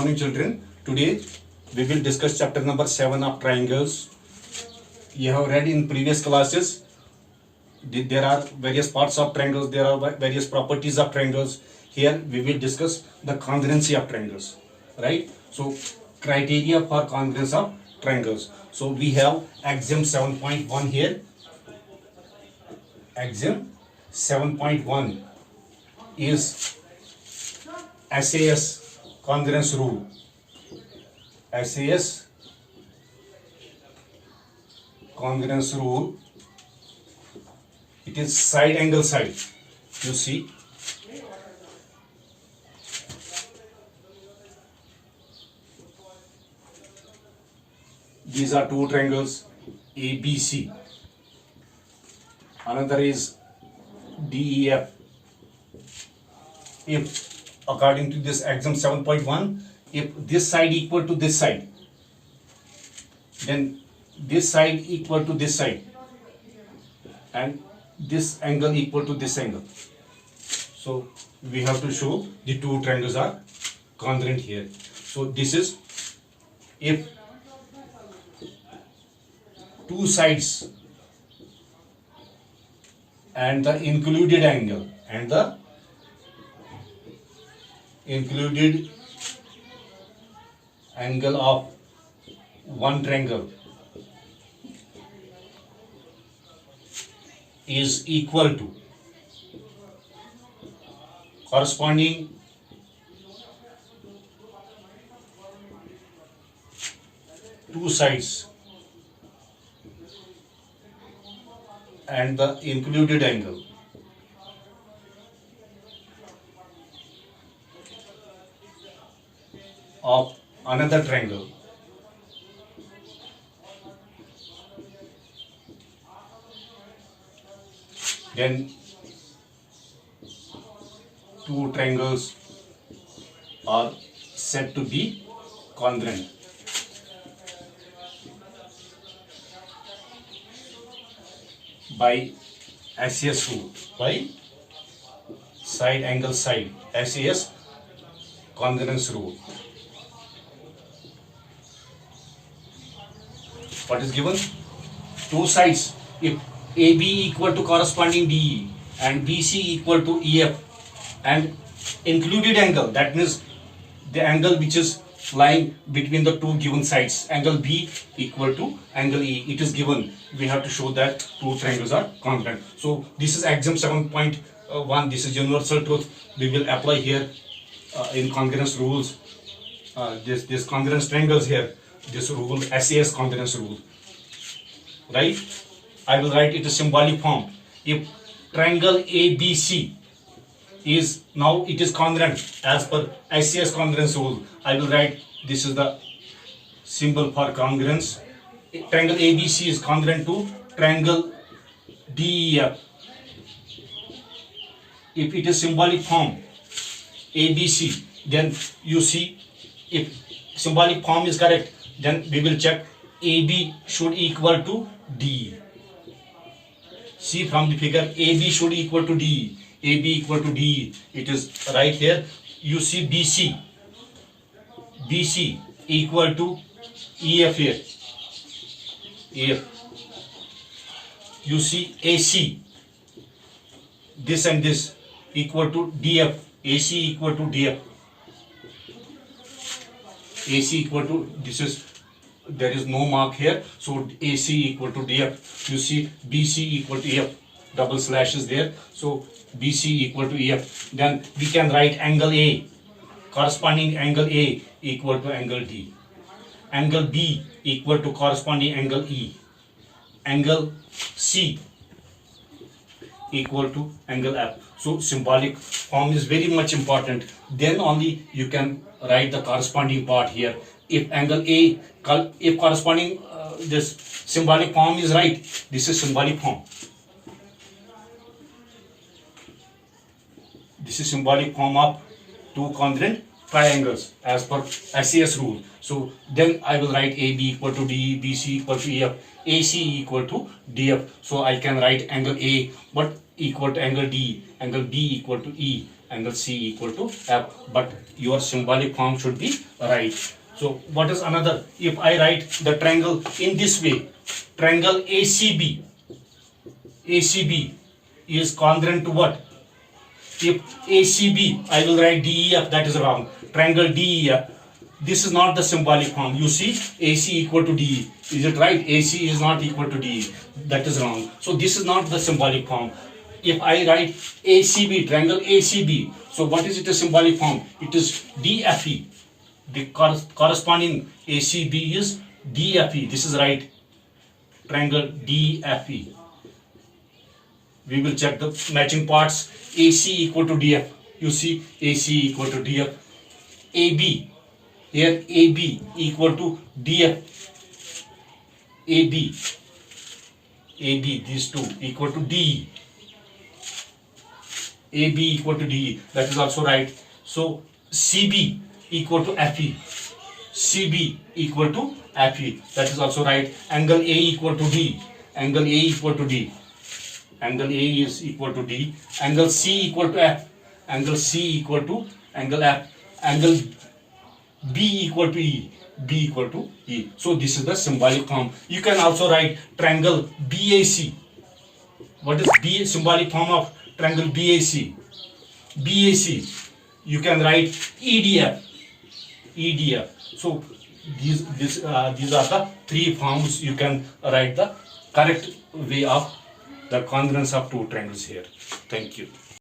morning, children. Today we will discuss chapter number 7 of triangles. You have read in previous classes. There are various parts of triangles. There are various properties of triangles. Here we will discuss the congruency of triangles. Right? So criteria for congruence of triangles. So we have axiom 7.1 here. Axiom 7.1 is SAS congruence rule. SAS congruence rule. It is side angle side. You see, these are two triangles ABC. Another is DEF. If according to this axiom 7.1, if this side equal to this side, then this side equal to this side, and this angle equal to this angle. So we have to show the two triangles are congruent here. So this is if two sides and the included angle of one triangle is equal to corresponding two sides and the included angle of another triangle, then two triangles are said to be congruent. By SAS rule, by side angle side, SAS congruence rule. What is given? Two sides, if AB equal to corresponding DE and BC equal to EF, and included angle, that means the angle which is lying between the two given sides, angle B equal to angle E, it is given. We have to show that two triangles are congruent. So this is axiom 7.1. This is universal truth. We will apply here in congruence rules. This congruence triangles here. This rule, SAS congruence rule. Right? I will write it in symbolic form. If triangle ABC is now it is congruent as per SAS congruence rule, I will write this is the symbol for congruence. Triangle ABC is congruent to triangle DEF. If it is symbolic form ABC, then you see if symbolic form is correct, then we will check AB should equal to DE. See from the figure, AB should equal to DE. AB equal to DE. It is right here. You see BC. BC equal to EF here. EF. You see AC. This and this equal to DF. AC equal to DF. AC equal to, this is, there is no mark here, so AC equal to DF. You see BC equal to EF, double slash is there, so BC equal to EF. Then we can write angle A, corresponding angle A equal to angle D. Angle B equal to corresponding angle E. Angle C equal to angle F. So symbolic form is very much important. Then only you can write the corresponding part here. If angle A, if corresponding this symbolic form is right, this is symbolic form. This is symbolic form of two congruent triangles as per SAS rule. So then I will write AB equal to DE, BC equal to EF, AC equal to DF. So I can write angle A but equal to angle D, angle B equal to E, angle C equal to F, but your symbolic form should be right. So what is another? If I write the triangle in this way, triangle ACB, ACB is congruent to what? If ACB, I will write DEF, that is wrong. Triangle DEF, this is not the symbolic form. You see, AC equal to DE. Is it right? AC is not equal to DE. That is wrong. So this is not the symbolic form. If I write ACB, triangle ACB, so what is it a symbolic form? It is DFE. The corresponding ACB is DFE. This is right. Triangle DFE. We will check the matching parts. AC equal to DF. You see, AC equal to DF. AB. Here AB equal to DF. AB. AB, these two equal to DE. AB equal to DE. That is also right. So CB equal to FE. CB equal to FE. That is also right. Angle A equal to D. Angle A equal to D. Angle A is equal to D. Angle C equal to F. Angle C equal to angle F. Angle B equal to E. B equal to E. So this is the symbolic form. You can also write triangle BAC. What is B symbolic form of triangle BAC? BAC. You can write EDF. EDF. So these are the three forms you can write the correct way of the congruence of two triangles here. Thank you.